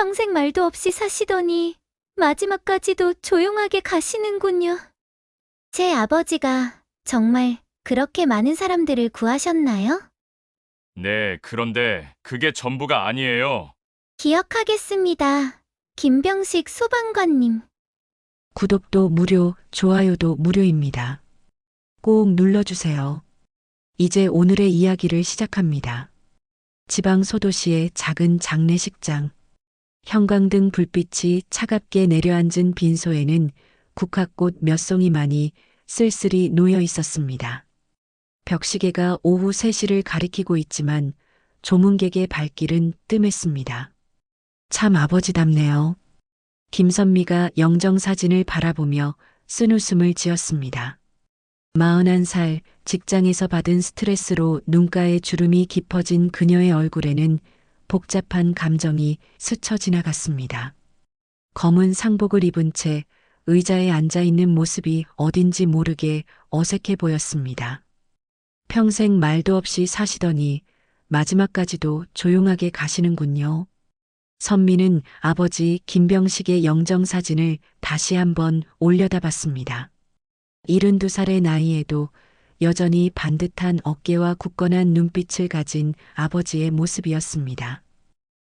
평생 말도 없이 사시더니 마지막까지도 조용하게 가시는군요. 제 아버지가 정말 그렇게 많은 사람들을 구하셨나요? 네, 그런데 그게 전부가 아니에요. 기억하겠습니다. 김병식 소방관님. 구독도 무료, 좋아요도 무료입니다. 꼭 눌러주세요. 이제 오늘의 이야기를 시작합니다. 지방 소도시의 작은 장례식장. 형광등 불빛이 차갑게 내려앉은 빈소에는 국화꽃 몇 송이만이 쓸쓸히 놓여 있었습니다. 벽시계가 오후 3시를 가리키고 있지만 조문객의 발길은 뜸했습니다. 참 아버지답네요. 김선미가 영정사진을 바라보며 쓴웃음을 지었습니다. 41살 직장에서 받은 스트레스로 눈가에 주름이 깊어진 그녀의 얼굴에는 복잡한 감정이 스쳐 지나갔습니다. 검은 상복을 입은 채 의자에 앉아 있는 모습이 어딘지 모르게 어색해 보였습니다. 평생 말도 없이 사시더니 마지막까지도 조용하게 가시는군요. 선미는 아버지 김병식의 영정사진을 다시 한번 올려다봤습니다. 72살의 나이에도 여전히 반듯한 어깨와 굳건한 눈빛을 가진 아버지의 모습이었습니다.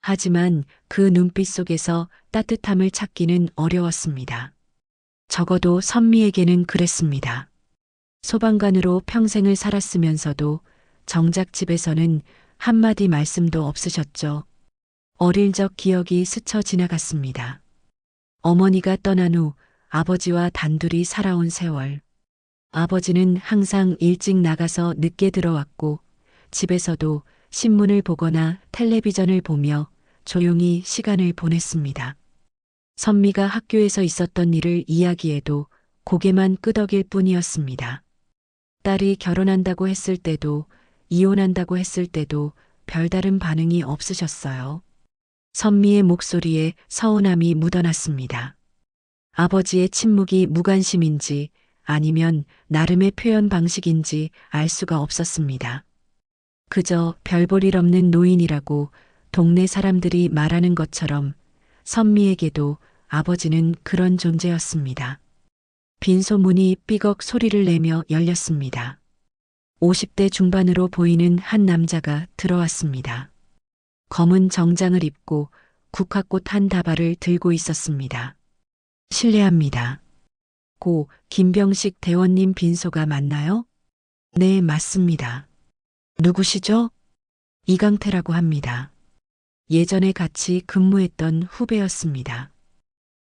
하지만 그 눈빛 속에서 따뜻함을 찾기는 어려웠습니다. 적어도 선미에게는 그랬습니다. 소방관으로 평생을 살았으면서도 정작 집에서는 한마디 말씀도 없으셨죠. 어릴 적 기억이 스쳐 지나갔습니다. 어머니가 떠난 후 아버지와 단둘이 살아온 세월. 아버지는 항상 일찍 나가서 늦게 들어왔고 집에서도 신문을 보거나 텔레비전을 보며 조용히 시간을 보냈습니다. 선미가 학교에서 있었던 일을 이야기해도 고개만 끄덕일 뿐이었습니다. 딸이 결혼한다고 했을 때도 이혼한다고 했을 때도 별다른 반응이 없으셨어요. 선미의 목소리에 서운함이 묻어났습니다. 아버지의 침묵이 무관심인지 아니면 나름의 표현 방식인지 알 수가 없었습니다. 그저 별 볼 일 없는 노인이라고 동네 사람들이 말하는 것처럼 선미에게도 아버지는 그런 존재였습니다. 빈소 문이 삐걱 소리를 내며 열렸습니다. 50대 중반으로 보이는 한 남자가 들어왔습니다. 검은 정장을 입고 국화꽃 한 다발을 들고 있었습니다. 실례합니다. 고 김병식 대원님 빈소가 맞나요? 네, 맞습니다. 누구시죠? 이강태라고 합니다. 예전에 같이 근무했던 후배였습니다.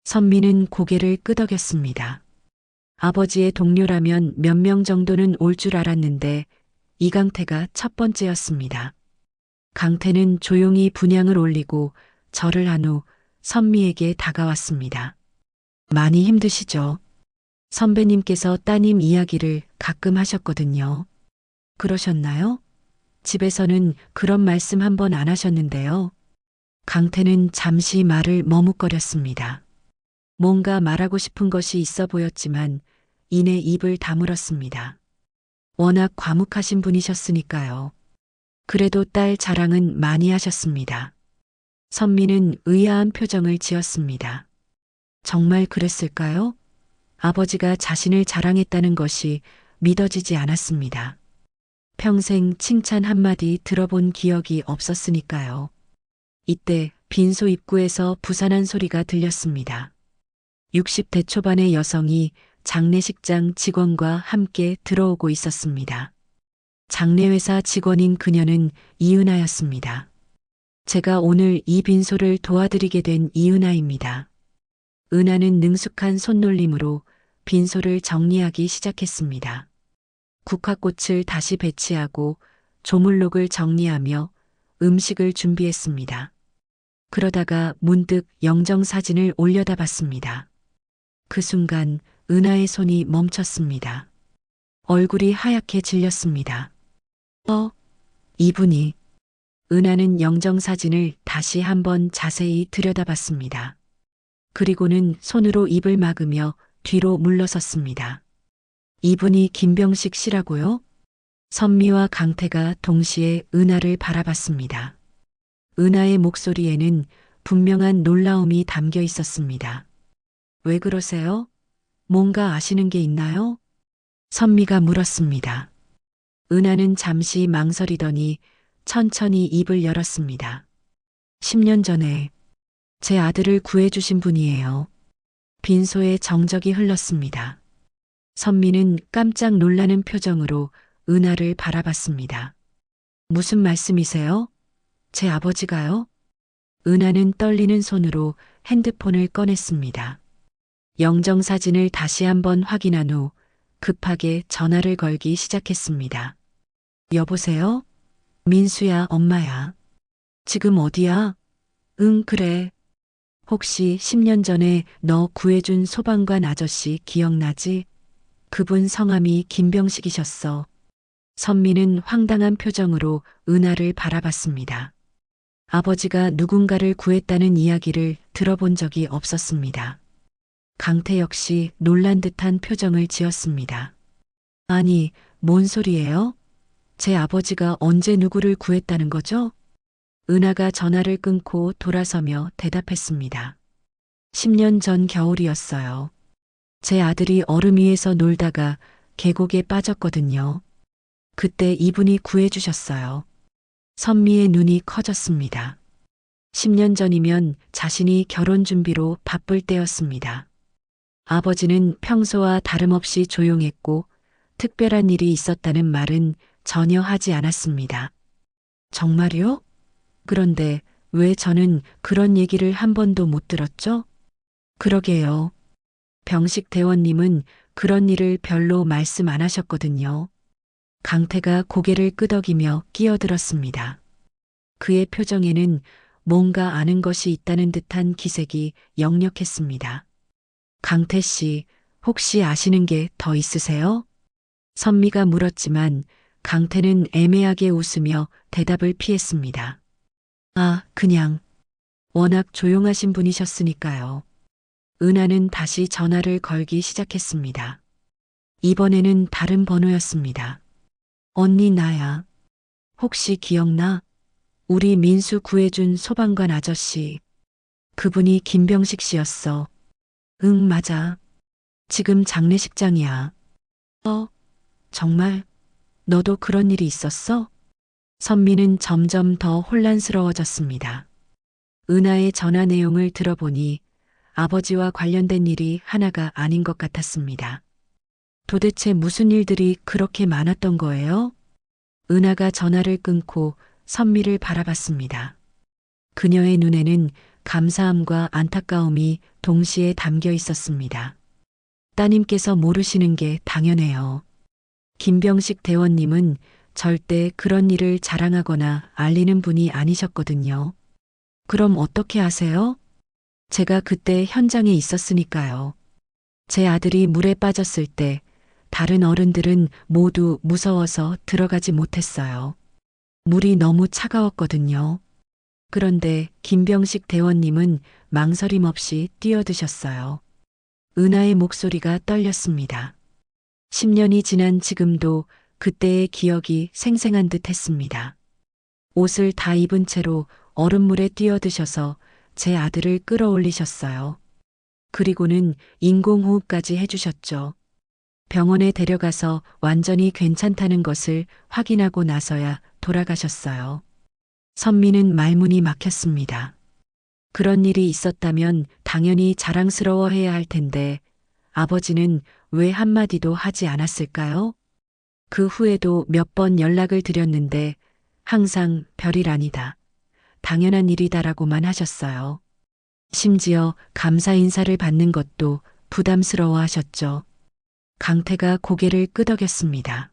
선미는 고개를 끄덕였습니다. 아버지의 동료라면 몇 명 정도는 올 줄 알았는데 이강태가 첫 번째였습니다. 강태는 조용히 분향을 올리고 절을 한 후 선미에게 다가왔습니다. 많이 힘드시죠? 선배님께서 따님 이야기를 가끔 하셨거든요. 그러셨나요? 집에서는 그런 말씀 한 번 안 하셨는데요. 강태는 잠시 말을 머뭇거렸습니다. 뭔가 말하고 싶은 것이 있어 보였지만 이내 입을 다물었습니다. 워낙 과묵하신 분이셨으니까요. 그래도 딸 자랑은 많이 하셨습니다. 선미는 의아한 표정을 지었습니다. 정말 그랬을까요? 아버지가 자신을 자랑했다는 것이 믿어지지 않았습니다. 평생 칭찬 한마디 들어본 기억이 없었으니까요. 이때 빈소 입구에서 부산한 소리가 들렸습니다. 60대 초반의 여성이 장례식장 직원과 함께 들어오고 있었습니다. 장례회사 직원인 그녀는 이은하였습니다. 제가 오늘 이 빈소를 도와드리게 된 이은하입니다. 은하는 능숙한 손놀림으로 빈소를 정리하기 시작했습니다. 국화꽃을 다시 배치하고 조물록을 정리하며 음식을 준비했습니다. 그러다가 문득 영정사진을 올려다봤습니다. 그 순간 은하의 손이 멈췄습니다. 얼굴이 하얗게 질렸습니다. 이분이. 은하는 영정사진을 다시 한번 자세히 들여다봤습니다. 그리고는 손으로 입을 막으며 뒤로 물러섰습니다. 이분이 김병식 씨라고요? 선미와 강태가 동시에 은하를 바라봤습니다. 은하의 목소리에는 분명한 놀라움이 담겨 있었습니다. 왜 그러세요? 뭔가 아시는 게 있나요? 선미가 물었습니다. 은하는 잠시 망설이더니 천천히 입을 열었습니다. 10년 전에 제 아들을 구해주신 분이에요. 빈소에 정적이 흘렀습니다. 선미는 깜짝 놀라는 표정으로 은하를 바라봤습니다. 무슨 말씀이세요? 제 아버지가요? 은하는 떨리는 손으로 핸드폰을 꺼냈습니다. 영정사진을 다시 한번 확인한 후 급하게 전화를 걸기 시작했습니다. 여보세요? 민수야, 엄마야. 지금 어디야? 응, 그래. 혹시 10년 전에 너 구해준 소방관 아저씨 기억나지? 그분 성함이 김병식이셨어. 선미는 황당한 표정으로 은하를 바라봤습니다. 아버지가 누군가를 구했다는 이야기를 들어본 적이 없었습니다. 강태 역시 놀란 듯한 표정을 지었습니다. 아니, 뭔 소리예요? 제 아버지가 언제 누구를 구했다는 거죠? 은하가 전화를 끊고 돌아서며 대답했습니다. 10년 전 겨울이었어요. 제 아들이 얼음 위에서 놀다가 계곡에 빠졌거든요. 그때 이분이 구해주셨어요. 선미의 눈이 커졌습니다. 10년 전이면 자신이 결혼 준비로 바쁠 때였습니다. 아버지는 평소와 다름없이 조용했고 특별한 일이 있었다는 말은 전혀 하지 않았습니다. 정말요? 그런데 왜 저는 그런 얘기를 한 번도 못 들었죠? 그러게요. 병식 대원님은 그런 일을 별로 말씀 안 하셨거든요. 강태가 고개를 끄덕이며 끼어들었습니다. 그의 표정에는 뭔가 아는 것이 있다는 듯한 기색이 역력했습니다. 강태 씨, 혹시 아시는 게 더 있으세요? 선미가 물었지만 강태는 애매하게 웃으며 대답을 피했습니다. 아, 그냥 워낙 조용하신 분이셨으니까요. 은하는 다시 전화를 걸기 시작했습니다. 이번에는 다른 번호였습니다. 언니 나야. 혹시 기억나? 우리 민수 구해준 소방관 아저씨. 그분이 김병식 씨였어. 응, 맞아. 지금 장례식장이야. 정말? 너도 그런 일이 있었어? 선미는 점점 더 혼란스러워졌습니다. 은하의 전화 내용을 들어보니 아버지와 관련된 일이 하나가 아닌 것 같았습니다. 도대체 무슨 일들이 그렇게 많았던 거예요? 은하가 전화를 끊고 선미를 바라봤습니다. 그녀의 눈에는 감사함과 안타까움이 동시에 담겨 있었습니다. 따님께서 모르시는 게 당연해요. 김병식 대원님은 절대 그런 일을 자랑하거나 알리는 분이 아니셨거든요. 그럼 어떻게 아세요? 제가 그때 현장에 있었으니까요. 제 아들이 물에 빠졌을 때 다른 어른들은 모두 무서워서 들어가지 못했어요. 물이 너무 차가웠거든요. 그런데 김병식 대원님은 망설임 없이 뛰어드셨어요. 은하의 목소리가 떨렸습니다. 10년이 지난 지금도 그때의 기억이 생생한 듯 했습니다. 옷을 다 입은 채로 얼음물에 뛰어드셔서 제 아들을 끌어올리셨어요. 그리고는 인공호흡까지 해주셨죠. 병원에 데려가서 완전히 괜찮다는 것을 확인하고 나서야 돌아가셨어요. 선미는 말문이 막혔습니다. 그런 일이 있었다면 당연히 자랑스러워해야 할 텐데 아버지는 왜 한마디도 하지 않았을까요? 그 후에도 몇 번 연락을 드렸는데 항상 별일 아니다. 당연한 일이다라고만 하셨어요. 심지어 감사 인사를 받는 것도 부담스러워 하셨죠. 강태가 고개를 끄덕였습니다.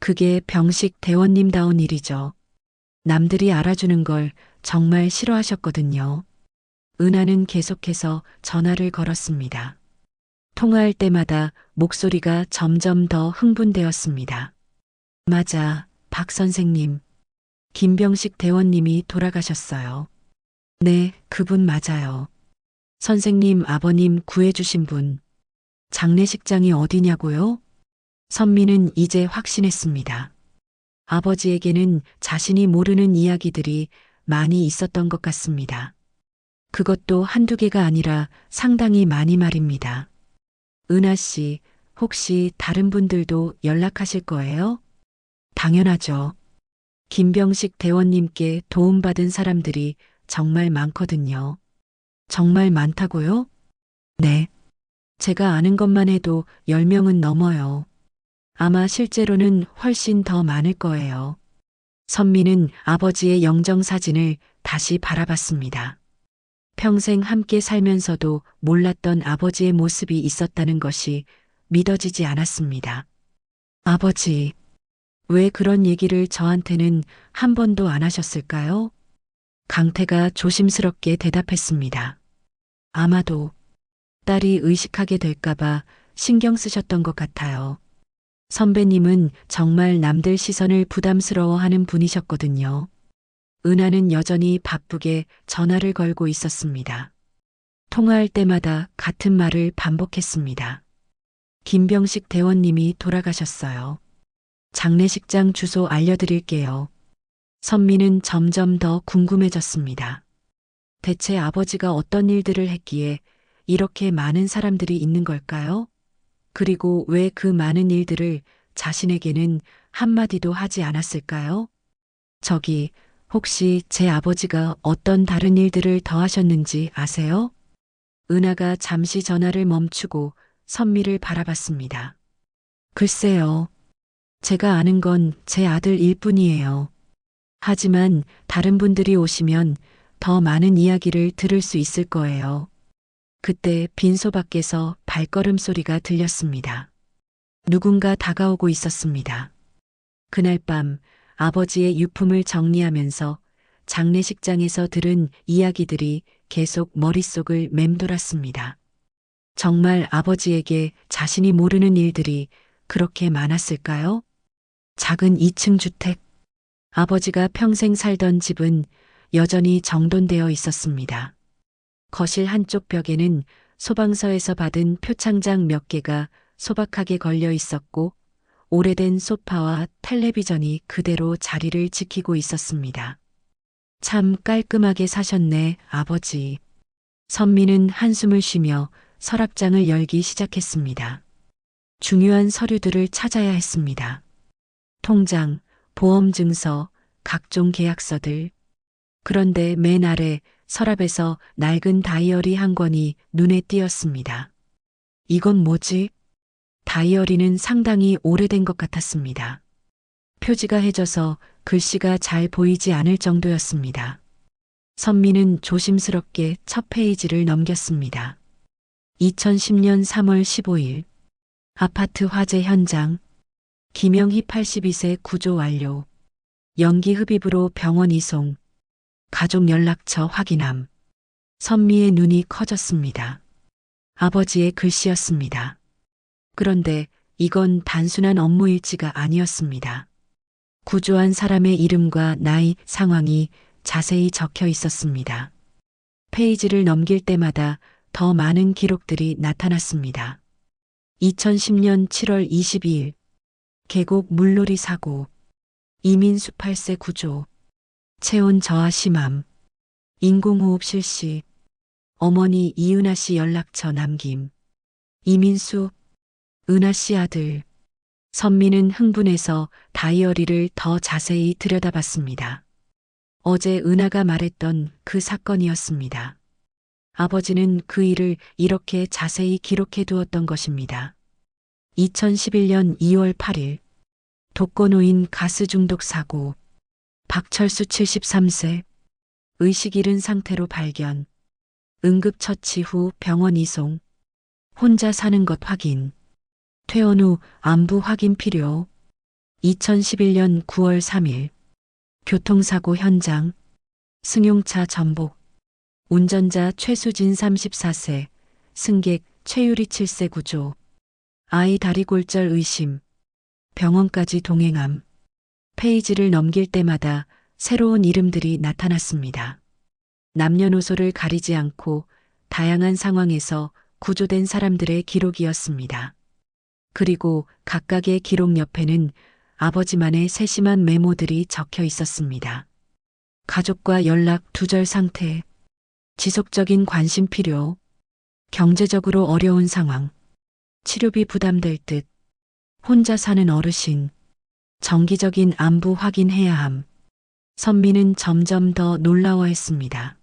그게 병식 대원님다운 일이죠. 남들이 알아주는 걸 정말 싫어하셨거든요. 은하는 계속해서 전화를 걸었습니다. 통화할 때마다 목소리가 점점 더 흥분되었습니다. 맞아, 박 선생님. 김병식 대원님이 돌아가셨어요. 네, 그분 맞아요. 선생님 아버님 구해주신 분. 장례식장이 어디냐고요? 선미는 이제 확신했습니다. 아버지에게는 자신이 모르는 이야기들이 많이 있었던 것 같습니다. 그것도 한두 개가 아니라 상당히 많이 말입니다. 은하 씨, 혹시 다른 분들도 연락하실 거예요? 당연하죠. 김병식 대원님께 도움받은 사람들이 정말 많거든요. 정말 많다고요? 네. 제가 아는 것만 해도 10명은 넘어요. 아마 실제로는 훨씬 더 많을 거예요. 선미는 아버지의 영정사진을 다시 바라봤습니다. 평생 함께 살면서도 몰랐던 아버지의 모습이 있었다는 것이 믿어지지 않았습니다. 아버지, 왜 그런 얘기를 저한테는 한 번도 안 하셨을까요? 강태가 조심스럽게 대답했습니다. 아마도 딸이 의식하게 될까봐 신경 쓰셨던 것 같아요. 선배님은 정말 남들 시선을 부담스러워하는 분이셨거든요. 은하는 여전히 바쁘게 전화를 걸고 있었습니다. 통화할 때마다 같은 말을 반복했습니다. 김병식 대원님이 돌아가셨어요. 장례식장 주소 알려드릴게요. 선미는 점점 더 궁금해졌습니다. 대체 아버지가 어떤 일들을 했기에 이렇게 많은 사람들이 있는 걸까요? 그리고 왜 그 많은 일들을 자신에게는 한마디도 하지 않았을까요? 저기, 혹시 제 아버지가 어떤 다른 일들을 더 하셨는지 아세요? 은하가 잠시 전화를 멈추고 선미를 바라봤습니다. 글쎄요. 제가 아는 건 제 아들 일뿐이에요. 하지만 다른 분들이 오시면 더 많은 이야기를 들을 수 있을 거예요. 그때 빈소 밖에서 발걸음 소리가 들렸습니다. 누군가 다가오고 있었습니다. 그날 밤 아버지의 유품을 정리하면서 장례식장에서 들은 이야기들이 계속 머릿속을 맴돌았습니다. 정말 아버지에게 자신이 모르는 일들이 그렇게 많았을까요? 작은 2층 주택. 아버지가 평생 살던 집은 여전히 정돈되어 있었습니다. 거실 한쪽 벽에는 소방서에서 받은 표창장 몇 개가 소박하게 걸려 있었고 오래된 소파와 텔레비전이 그대로 자리를 지키고 있었습니다. 참 깔끔하게 사셨네, 아버지. 선미는 한숨을 쉬며 서랍장을 열기 시작했습니다. 중요한 서류들을 찾아야 했습니다. 통장, 보험증서, 각종 계약서들. 그런데 맨 아래 서랍에서 낡은 다이어리 한 권이 눈에 띄었습니다. 이건 뭐지? 다이어리는 상당히 오래된 것 같았습니다. 표지가 해져서 글씨가 잘 보이지 않을 정도였습니다. 선미는 조심스럽게 첫 페이지를 넘겼습니다. 2010년 3월 15일 아파트 화재 현장. 김영희 82세 구조 완료. 연기 흡입으로 병원 이송. 가족 연락처 확인함. 선미의 눈이 커졌습니다. 아버지의 글씨였습니다. 그런데 이건 단순한 업무 일지가 아니었습니다. 구조한 사람의 이름과 나이, 상황이 자세히 적혀 있었습니다. 페이지를 넘길 때마다 더 많은 기록들이 나타났습니다. 2010년 7월 22일 계곡 물놀이 사고. 이민수 8세 구조. 체온 저하 심함. 인공호흡 실시. 어머니 이은하 씨 연락처 남김. 이민수, 은하 씨 아들. 선미는 흥분해서 다이어리를 더 자세히 들여다봤습니다. 어제 은하가 말했던 그 사건이었습니다. 아버지는 그 일을 이렇게 자세히 기록해 두었던 것입니다. 2011년 2월 8일 독거노인 가스 중독 사고. 박철수 73세 의식 잃은 상태로 발견. 응급처치 후 병원 이송. 혼자 사는 것 확인. 퇴원 후 안부 확인 필요. 2011년 9월 3일 교통사고 현장. 승용차 전복. 운전자 최수진 34세, 승객 최유리 7세 구조. 아이 다리 골절 의심. 병원까지 동행함. 페이지를 넘길 때마다 새로운 이름들이 나타났습니다. 남녀노소를 가리지 않고 다양한 상황에서 구조된 사람들의 기록이었습니다. 그리고 각각의 기록 옆에는 아버지만의 세심한 메모들이 적혀 있었습니다. 가족과 연락 두절 상태. 지속적인 관심 필요, 경제적으로 어려운 상황, 치료비 부담될 듯, 혼자 사는 어르신, 정기적인 안부 확인해야 함. 선미는 점점 더 놀라워했습니다.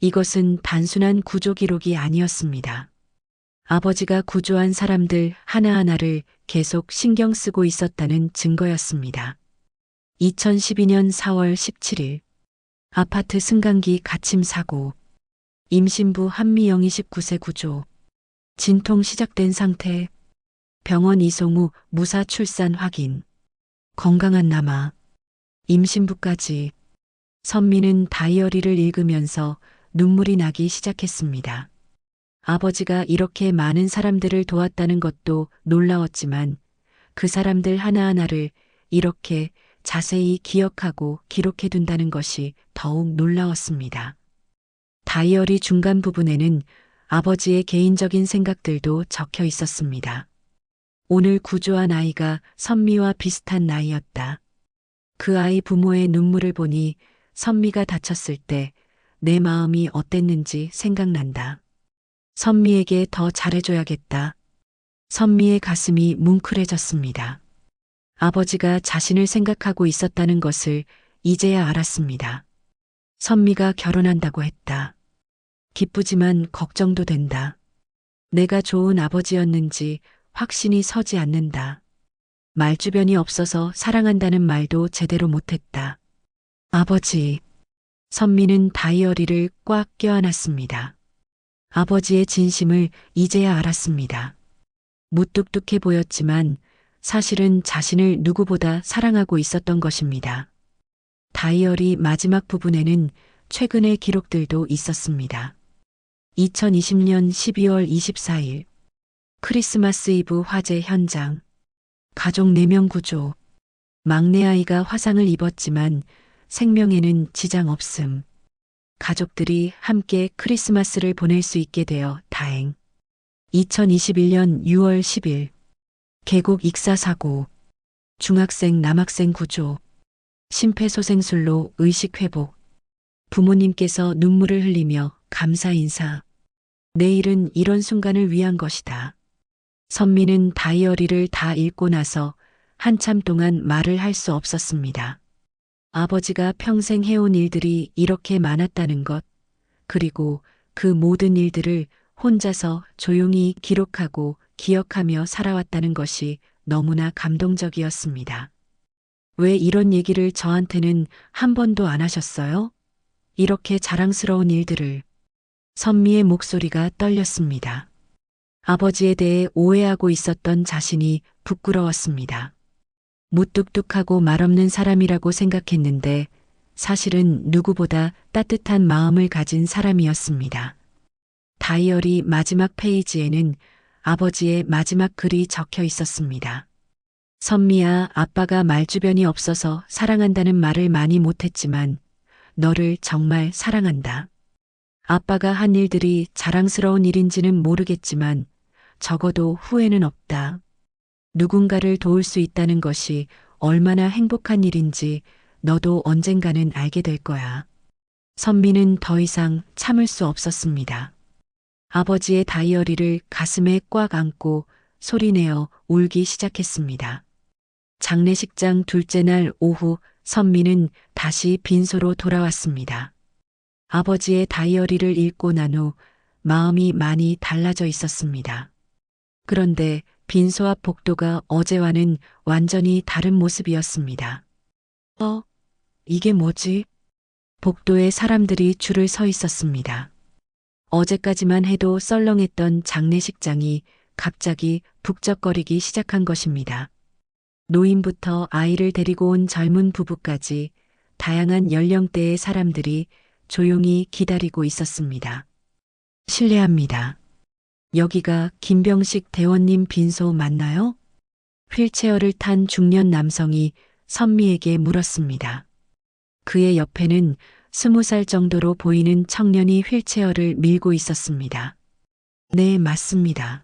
이것은 단순한 구조 기록이 아니었습니다. 아버지가 구조한 사람들 하나하나를 계속 신경 쓰고 있었다는 증거였습니다. 2012년 4월 17일, 아파트 승강기 갇힘 사고, 임신부 한미영 29세 구조, 진통 시작된 상태, 병원 이송 후 무사 출산 확인, 건강한 남아, 임신부까지. 선미는 다이어리를 읽으면서 눈물이 나기 시작했습니다. 아버지가 이렇게 많은 사람들을 도왔다는 것도 놀라웠지만 그 사람들 하나하나를 이렇게 자세히 기억하고 기록해둔다는 것이 더욱 놀라웠습니다. 다이어리 중간 부분에는 아버지의 개인적인 생각들도 적혀 있었습니다. 오늘 구조한 아이가 선미와 비슷한 나이였다. 그 아이 부모의 눈물을 보니 선미가 다쳤을 때 내 마음이 어땠는지 생각난다. 선미에게 더 잘해줘야겠다. 선미의 가슴이 뭉클해졌습니다. 아버지가 자신을 생각하고 있었다는 것을 이제야 알았습니다. 선미가 결혼한다고 했다. 기쁘지만 걱정도 된다. 내가 좋은 아버지였는지 확신이 서지 않는다. 말주변이 없어서 사랑한다는 말도 제대로 못했다. 아버지. 선미는 다이어리를 꽉 껴안았습니다. 아버지의 진심을 이제야 알았습니다. 무뚝뚝해 보였지만 사실은 자신을 누구보다 사랑하고 있었던 것입니다. 다이어리 마지막 부분에는 최근의 기록들도 있었습니다. 2020년 12월 24일 크리스마스 이브 화재 현장, 가족 4명 구조, 막내 아이가 화상을 입었지만 생명에는 지장 없음. 가족들이 함께 크리스마스를 보낼 수 있게 되어 다행. 2021년 6월 10일 계곡 익사 사고, 중학생 남학생 구조, 심폐소생술로 의식 회복. 부모님께서 눈물을 흘리며 감사 인사. 내일은 이런 순간을 위한 것이다. 선미는 다이어리를 다 읽고 나서 한참 동안 말을 할 수 없었습니다. 아버지가 평생 해온 일들이 이렇게 많았다는 것, 그리고 그 모든 일들을 혼자서 조용히 기록하고 기억하며 살아왔다는 것이 너무나 감동적이었습니다. 왜 이런 얘기를 저한테는 한 번도 안 하셨어요? 이렇게 자랑스러운 일들을. 선미의 목소리가 떨렸습니다. 아버지에 대해 오해하고 있었던 자신이 부끄러웠습니다. 무뚝뚝하고 말없는 사람이라고 생각했는데 사실은 누구보다 따뜻한 마음을 가진 사람이었습니다. 다이어리 마지막 페이지에는 아버지의 마지막 글이 적혀 있었습니다. 선미야, 아빠가 말주변이 없어서 사랑한다는 말을 많이 못했지만 너를 정말 사랑한다. 아빠가 한 일들이 자랑스러운 일인지는 모르겠지만 적어도 후회는 없다. 누군가를 도울 수 있다는 것이 얼마나 행복한 일인지 너도 언젠가는 알게 될 거야. 선미는 더 이상 참을 수 없었습니다. 아버지의 다이어리를 가슴에 꽉 안고 소리내어 울기 시작했습니다. 장례식장 둘째 날 오후 선미는 다시 빈소로 돌아왔습니다. 아버지의 다이어리를 읽고 난 후 마음이 많이 달라져 있었습니다. 그런데 빈소 앞 복도가 어제와는 완전히 다른 모습이었습니다. 이게 뭐지? 복도에 사람들이 줄을 서 있었습니다. 어제까지만 해도 썰렁했던 장례식장이 갑자기 북적거리기 시작한 것입니다. 노인부터 아이를 데리고 온 젊은 부부까지 다양한 연령대의 사람들이 조용히 기다리고 있었습니다. 실례합니다. 여기가 김병식 대원님 빈소 맞나요? 휠체어를 탄 중년 남성이 선미에게 물었습니다. 그의 옆에는 20살 정도로 보이는 청년이 휠체어를 밀고 있었습니다. 네, 맞습니다.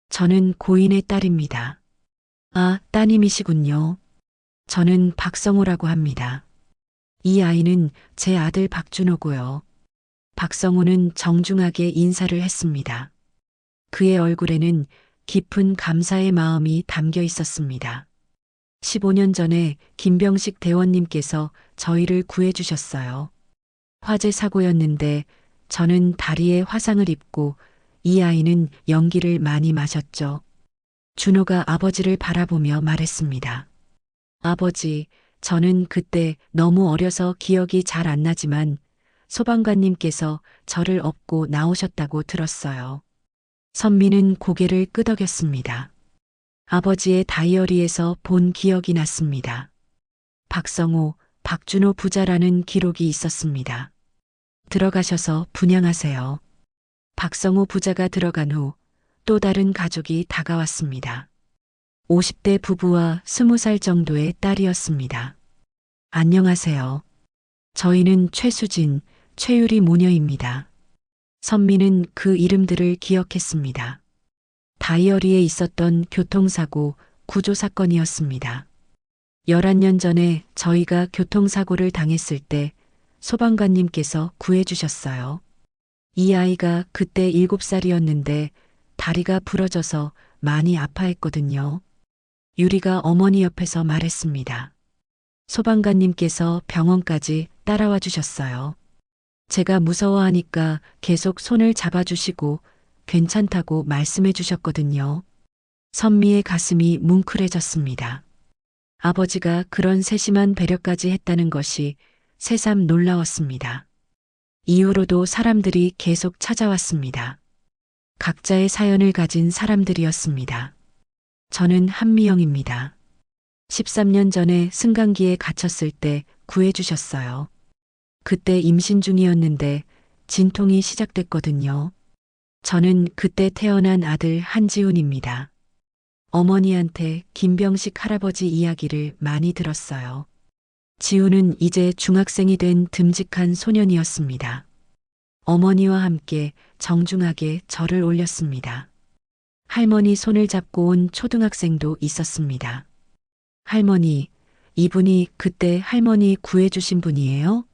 저는 고인의 딸입니다. 아, 따님이시군요. 저는 박성호라고 합니다. 이 아이는 제 아들 박준호고요. 박성호는 정중하게 인사를 했습니다. 그의 얼굴에는 깊은 감사의 마음이 담겨 있었습니다. 15년 전에 김병식 대원님께서 저희를 구해주셨어요. 화재 사고였는데 저는 다리에 화상을 입고 이 아이는 연기를 많이 마셨죠. 준호가 아버지를 바라보며 말했습니다. 아버지, 저는 그때 너무 어려서 기억이 잘 안 나지만 소방관님께서 저를 업고 나오셨다고 들었어요. 선미는 고개를 끄덕였습니다. 아버지의 다이어리에서 본 기억이 났습니다. 박성호, 박준호 부자라는 기록이 있었습니다. 들어가셔서 분양하세요. 박성호 부자가 들어간 후 또 다른 가족이 다가왔습니다. 50대 부부와 20살 정도의 딸이었습니다. 안녕하세요. 저희는 최수진, 최유리 모녀입니다. 선미는 그 이름들을 기억했습니다. 다이어리에 있었던 교통사고, 구조사건이었습니다. 11년 전에 저희가 교통사고를 당했을 때 소방관님께서 구해주셨어요. 이 아이가 그때 7살이었는데 다리가 부러져서 많이 아파했거든요. 유리가 어머니 옆에서 말했습니다. 소방관님께서 병원까지 따라와 주셨어요. 제가 무서워하니까 계속 손을 잡아주시고 괜찮다고 말씀해 주셨거든요. 선미의 가슴이 뭉클해졌습니다. 아버지가 그런 세심한 배려까지 했다는 것이 새삼 놀라웠습니다. 이후로도 사람들이 계속 찾아왔습니다. 각자의 사연을 가진 사람들이었습니다. 저는 한미영입니다. 13년 전에 승강기에 갇혔을 때 구해주셨어요. 그때 임신 중이었는데 진통이 시작됐거든요. 저는 그때 태어난 아들 한지훈입니다. 어머니한테 김병식 할아버지 이야기를 많이 들었어요. 지훈은 이제 중학생이 된 듬직한 소년이었습니다. 어머니와 함께 정중하게 절을 올렸습니다. 할머니 손을 잡고 온 초등학생도 있었습니다. 할머니, 이분이 그때 할머니 구해주신 분이에요?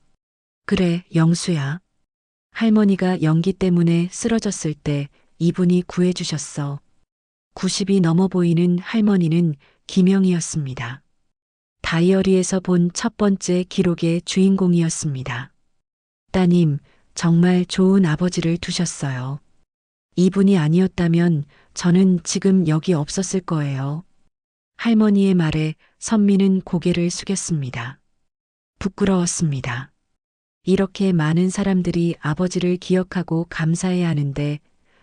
그래, 영수야. 할머니가 연기 때문에 쓰러졌을 때 이분이 구해주셨어. 90이 넘어 보이는 할머니는 김영이었습니다. 다이어리에서 본 첫 번째 기록의 주인공이었습니다. 따님, 정말 좋은 아버지를 두셨어요. 이분이 아니었다면 저는 지금 여기 없었을 거예요. 할머니의 말에 선미는 고개를 숙였습니다. 부끄러웠습니다. 이렇게 많은 사람들이 아버지를 기억하고 감사해야 하는데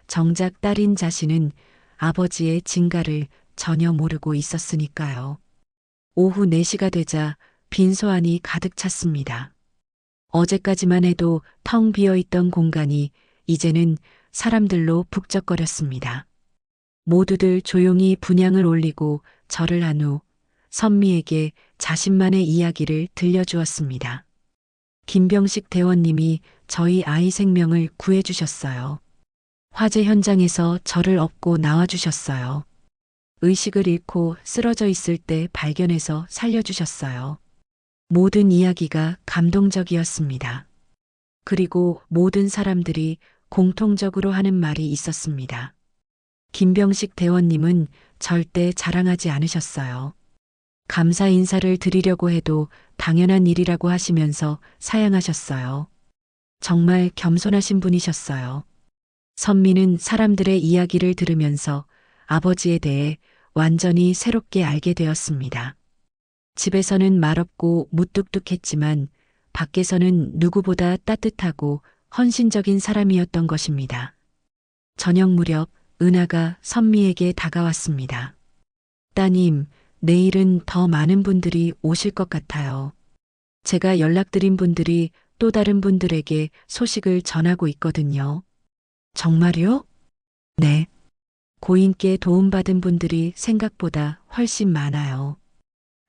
정작 딸인 자신은 아버지의 진가를 전혀 모르고 있었으니까요. 오후 4시가 되자 빈소 안이 가득 찼습니다. 어제까지만 해도 텅 비어있던 공간이 이제는 사람들로 북적거렸습니다. 모두들 조용히 분향을 올리고 절을 한 후 선미에게 자신만의 이야기를 들려주었습니다. 김병식 대원님이 저희 아이 생명을 구해주셨어요. 화재 현장에서 저를 업고 나와주셨어요. 의식을 잃고 쓰러져 있을 때 발견해서 살려주셨어요. 모든 이야기가 감동적이었습니다. 그리고 모든 사람들이 공통적으로 하는 말이 있었습니다. 김병식 대원님은 절대 자랑하지 않으셨어요. 감사 인사를 드리려고 해도 당연한 일이라고 하시면서 사양하셨어요. 정말 겸손하신 분이셨어요. 선미는 사람들의 이야기를 들으면서 아버지에 대해 완전히 새롭게 알게 되었습니다. 집에서는 말없고 무뚝뚝했지만 밖에서는 누구보다 따뜻하고 헌신적인 사람이었던 것입니다. 저녁 무렵 은하가 선미에게 다가왔습니다. 따님, 내일은 더 많은 분들이 오실 것 같아요. 제가 연락드린 분들이 또 다른 분들에게 소식을 전하고 있거든요. 정말요? 네. 고인께 도움받은 분들이 생각보다 훨씬 많아요.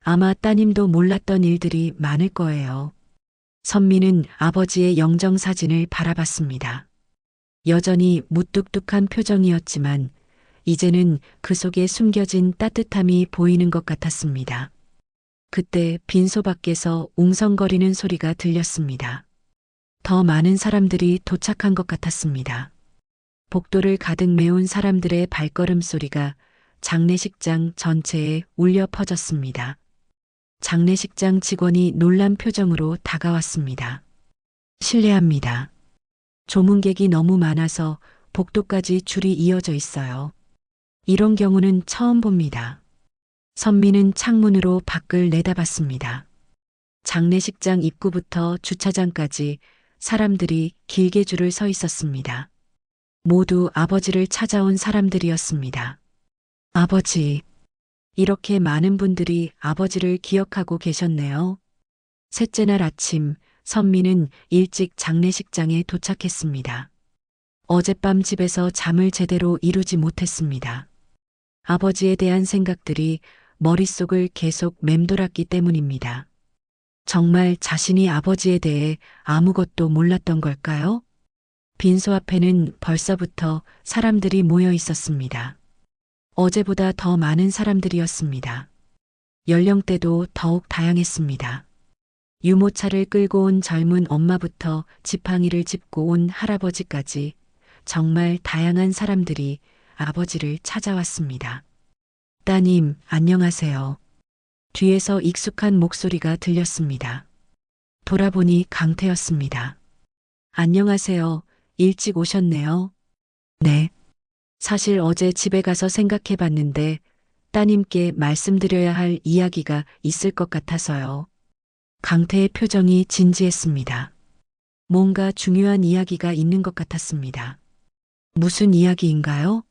아마 따님도 몰랐던 일들이 많을 거예요. 선미는 아버지의 영정사진을 바라봤습니다. 여전히 무뚝뚝한 표정이었지만 이제는 그 속에 숨겨진 따뜻함이 보이는 것 같았습니다. 그때 빈소 밖에서 웅성거리는 소리가 들렸습니다. 더 많은 사람들이 도착한 것 같았습니다. 복도를 가득 메운 사람들의 발걸음 소리가 장례식장 전체에 울려 퍼졌습니다. 장례식장 직원이 놀란 표정으로 다가왔습니다. 실례합니다. 조문객이 너무 많아서 복도까지 줄이 이어져 있어요. 이런 경우는 처음 봅니다. 선미는 창문으로 밖을 내다봤습니다. 장례식장 입구부터 주차장까지 사람들이 길게 줄을 서 있었습니다. 모두 아버지를 찾아온 사람들이었습니다. 아버지, 이렇게 많은 분들이 아버지를 기억하고 계셨네요. 셋째 날 아침, 선미는 일찍 장례식장에 도착했습니다. 어젯밤 집에서 잠을 제대로 이루지 못했습니다. 아버지에 대한 생각들이 머릿속을 계속 맴돌았기 때문입니다. 정말 자신이 아버지에 대해 아무것도 몰랐던 걸까요? 빈소 앞에는 벌써부터 사람들이 모여 있었습니다. 어제보다 더 많은 사람들이었습니다. 연령대도 더욱 다양했습니다. 유모차를 끌고 온 젊은 엄마부터 지팡이를 짚고 온 할아버지까지 정말 다양한 사람들이 아버지를 찾아왔습니다. 따님, 안녕하세요. 뒤에서 익숙한 목소리가 들렸습니다. 돌아보니 강태였습니다. 안녕하세요. 일찍 오셨네요. 네. 사실 어제 집에 가서 생각해 봤는데 따님께 말씀드려야 할 이야기가 있을 것 같아서요. 강태의 표정이 진지했습니다. 뭔가 중요한 이야기가 있는 것 같았습니다. 무슨 이야기인가요?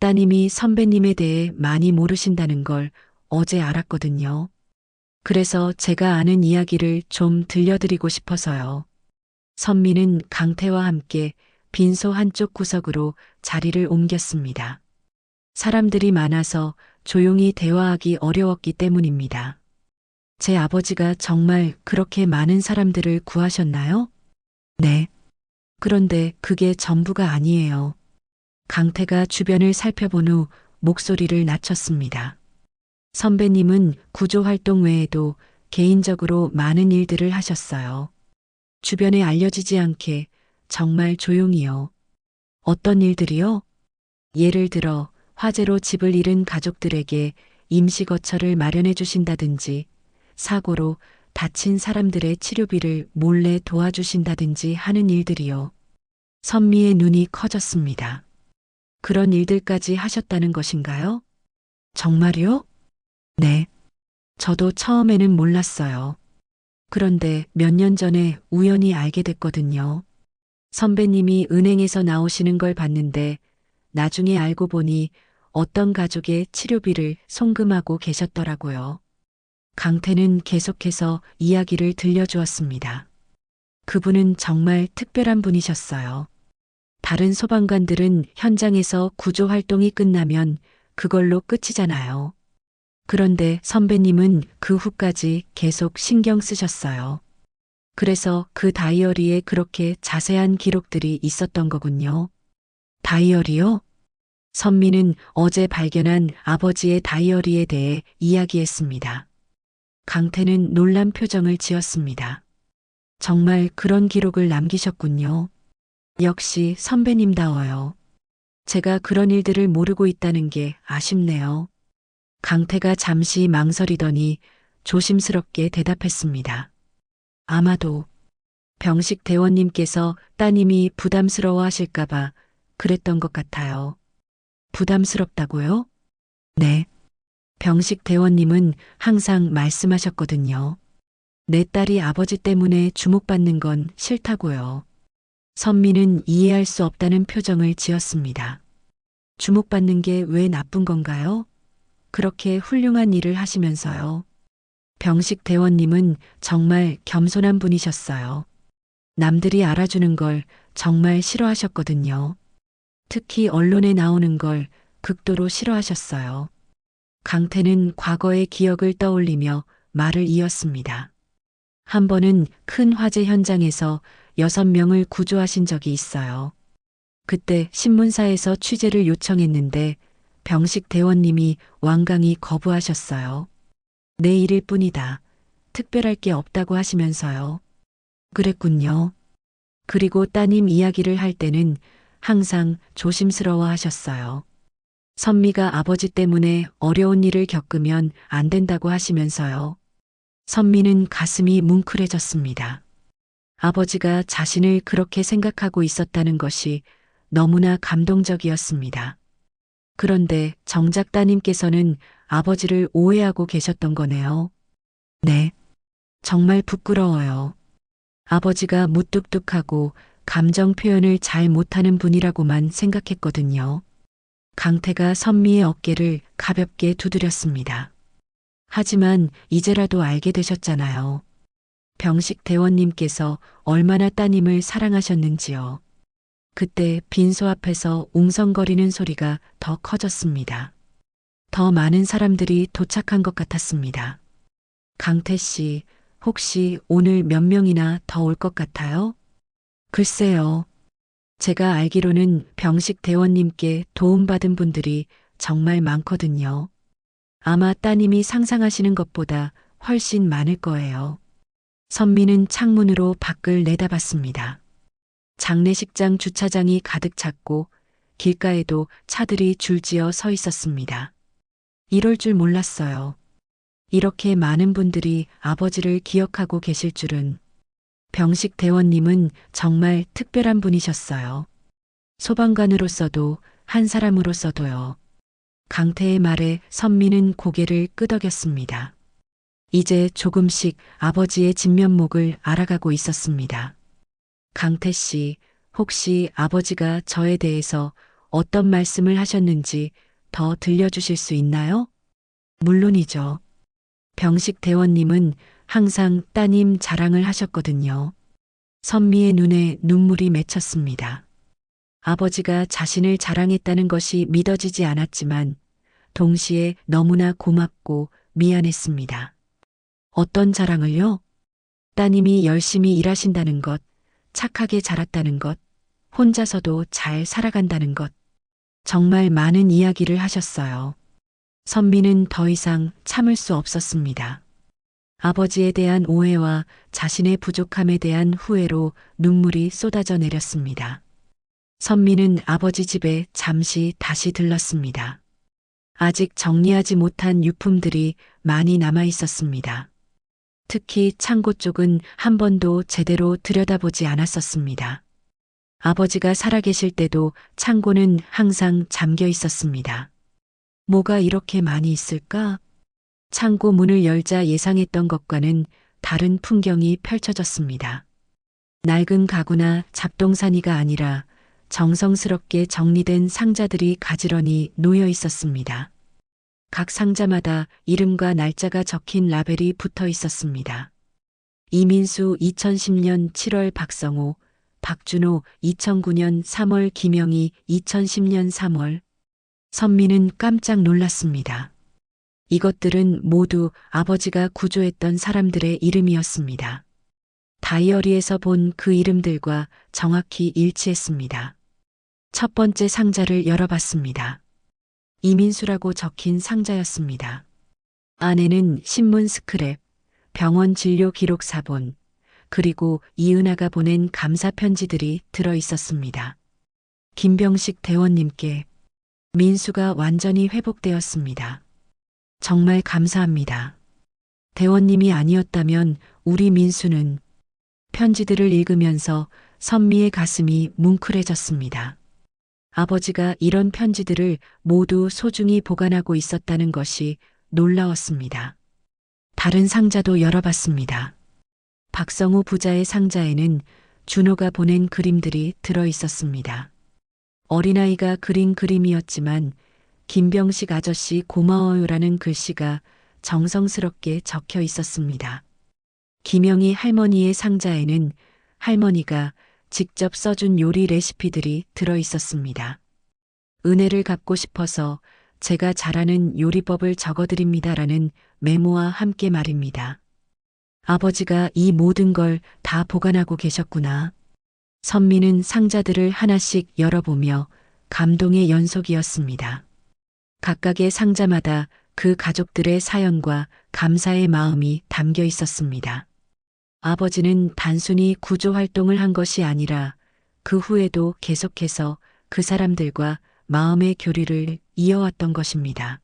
따님이 선배님에 대해 많이 모르신다는 걸 어제 알았거든요. 그래서 제가 아는 이야기를 좀 들려드리고 싶어서요. 선미는 강태와 함께 빈소 한쪽 구석으로 자리를 옮겼습니다. 사람들이 많아서 조용히 대화하기 어려웠기 때문입니다. 제 아버지가 정말 그렇게 많은 사람들을 구하셨나요? 네. 그런데 그게 전부가 아니에요. 강태가 주변을 살펴본 후 목소리를 낮췄습니다. 선배님은 구조 활동 외에도 개인적으로 많은 일들을 하셨어요. 주변에 알려지지 않게 정말 조용히요. 어떤 일들이요? 예를 들어 화재로 집을 잃은 가족들에게 임시거처를 마련해 주신다든지 사고로 다친 사람들의 치료비를 몰래 도와주신다든지 하는 일들이요. 선미의 눈이 커졌습니다. 그런 일들까지 하셨다는 것인가요? 정말요? 네. 저도 처음에는 몰랐어요. 그런데 몇 년 전에 우연히 알게 됐거든요. 선배님이 은행에서 나오시는 걸 봤는데 나중에 알고 보니 어떤 가족의 치료비를 송금하고 계셨더라고요. 강태는 계속해서 이야기를 들려주었습니다. 그분은 정말 특별한 분이셨어요. 다른 소방관들은 현장에서 구조 활동이 끝나면 그걸로 끝이잖아요. 그런데 선배님은 그 후까지 계속 신경 쓰셨어요. 그래서 그 다이어리에 그렇게 자세한 기록들이 있었던 거군요. 다이어리요? 선미는 어제 발견한 아버지의 다이어리에 대해 이야기했습니다. 강태는 놀란 표정을 지었습니다. 정말 그런 기록을 남기셨군요. 역시 선배님다워요. 제가 그런 일들을 모르고 있다는 게 아쉽네요. 강태가 잠시 망설이더니 조심스럽게 대답했습니다. 아마도 병식 대원님께서 따님이 부담스러워 하실까봐 그랬던 것 같아요. 부담스럽다고요? 네. 병식 대원님은 항상 말씀하셨거든요. 내 딸이 아버지 때문에 주목받는 건 싫다고요. 선미는 이해할 수 없다는 표정을 지었습니다. 주목받는 게 왜 나쁜 건가요? 그렇게 훌륭한 일을 하시면서요. 병식 대원님은 정말 겸손한 분이셨어요. 남들이 알아주는 걸 정말 싫어하셨거든요. 특히 언론에 나오는 걸 극도로 싫어하셨어요. 강태는 과거의 기억을 떠올리며 말을 이었습니다. 한 번은 큰 화재 현장에서 6명을 구조하신 적이 있어요. 그때 신문사에서 취재를 요청했는데 병식 대원님이 완강히 거부하셨어요. 내 일일 뿐이다. 특별할 게 없다고 하시면서요. 그랬군요. 그리고 따님 이야기를 할 때는 항상 조심스러워 하셨어요. 선미가 아버지 때문에 어려운 일을 겪으면 안 된다고 하시면서요. 선미는 가슴이 뭉클해졌습니다. 아버지가 자신을 그렇게 생각하고 있었다는 것이 너무나 감동적이었습니다. 그런데 정작 따님께서는 아버지를 오해하고 계셨던 거네요. 네, 정말 부끄러워요. 아버지가 무뚝뚝하고 감정 표현을 잘 못하는 분이라고만 생각했거든요. 강태가 선미의 어깨를 가볍게 두드렸습니다. 하지만 이제라도 알게 되셨잖아요. 병식 대원님께서 얼마나 따님을 사랑하셨는지요. 그때 빈소 앞에서 웅성거리는 소리가 더 커졌습니다. 더 많은 사람들이 도착한 것 같았습니다. 강태 씨, 혹시 오늘 몇 명이나 더 올 것 같아요? 글쎄요. 제가 알기로는 병식 대원님께 도움받은 분들이 정말 많거든요. 아마 따님이 상상하시는 것보다 훨씬 많을 거예요. 선미는 창문으로 밖을 내다봤습니다. 장례식장 주차장이 가득 찼고 길가에도 차들이 줄지어 서 있었습니다. 이럴 줄 몰랐어요. 이렇게 많은 분들이 아버지를 기억하고 계실 줄은. 병식 대원님은 정말 특별한 분이셨어요. 소방관으로서도 한 사람으로서도요. 강태의 말에 선미는 고개를 끄덕였습니다. 이제 조금씩 아버지의 진면목을 알아가고 있었습니다. 강태 씨, 혹시 아버지가 저에 대해서 어떤 말씀을 하셨는지 더 들려주실 수 있나요? 물론이죠. 병식 대원님은 항상 따님 자랑을 하셨거든요. 선미의 눈에 눈물이 맺혔습니다. 아버지가 자신을 자랑했다는 것이 믿어지지 않았지만 동시에 너무나 고맙고 미안했습니다. 어떤 자랑을요? 따님이 열심히 일하신다는 것, 착하게 자랐다는 것, 혼자서도 잘 살아간다는 것. 정말 많은 이야기를 하셨어요. 선미는 더 이상 참을 수 없었습니다. 아버지에 대한 오해와 자신의 부족함에 대한 후회로 눈물이 쏟아져 내렸습니다. 선미는 아버지 집에 잠시 다시 들렀습니다. 아직 정리하지 못한 유품들이 많이 남아 있었습니다. 특히 창고 쪽은 한 번도 제대로 들여다보지 않았었습니다. 아버지가 살아계실 때도 창고는 항상 잠겨 있었습니다. 뭐가 이렇게 많이 있을까? 창고 문을 열자 예상했던 것과는 다른 풍경이 펼쳐졌습니다. 낡은 가구나 잡동사니가 아니라 정성스럽게 정리된 상자들이 가지런히 놓여 있었습니다. 각 상자마다 이름과 날짜가 적힌 라벨이 붙어 있었습니다. 이민수 2010년 7월 박성호, 박준호 2009년 3월 김영희 2010년 3월. 선미는 깜짝 놀랐습니다. 이것들은 모두 아버지가 구조했던 사람들의 이름이었습니다. 다이어리에서 본 그 이름들과 정확히 일치했습니다. 첫 번째 상자를 열어봤습니다. 이민수라고 적힌 상자였습니다. 안에는 신문 스크랩, 병원 진료 기록 사본, 그리고 이은하가 보낸 감사 편지들이 들어 있었습니다. 김병식 대원님께 민수가 완전히 회복되었습니다. 정말 감사합니다. 대원님이 아니었다면 우리 민수는. 편지들을 읽으면서 선미의 가슴이 뭉클해졌습니다. 아버지가 이런 편지들을 모두 소중히 보관하고 있었다는 것이 놀라웠습니다. 다른 상자도 열어봤습니다. 박성우 부자의 상자에는 준호가 보낸 그림들이 들어 있었습니다. 어린아이가 그린 그림이었지만 김병식 아저씨 고마워요라는 글씨가 정성스럽게 적혀 있었습니다. 김영희 할머니의 상자에는 할머니가 직접 써준 요리 레시피들이 들어 있었습니다. 은혜를 갚고 싶어서 제가 잘하는 요리법을 적어드립니다라는 메모와 함께 말입니다. 아버지가 이 모든 걸 다 보관하고 계셨구나. 선미는 상자들을 하나씩 열어보며 감동의 연속이었습니다. 각각의 상자마다 그 가족들의 사연과 감사의 마음이 담겨 있었습니다. 아버지는 단순히 구조 활동을 한 것이 아니라 그 후에도 계속해서 그 사람들과 마음의 교류를 이어왔던 것입니다.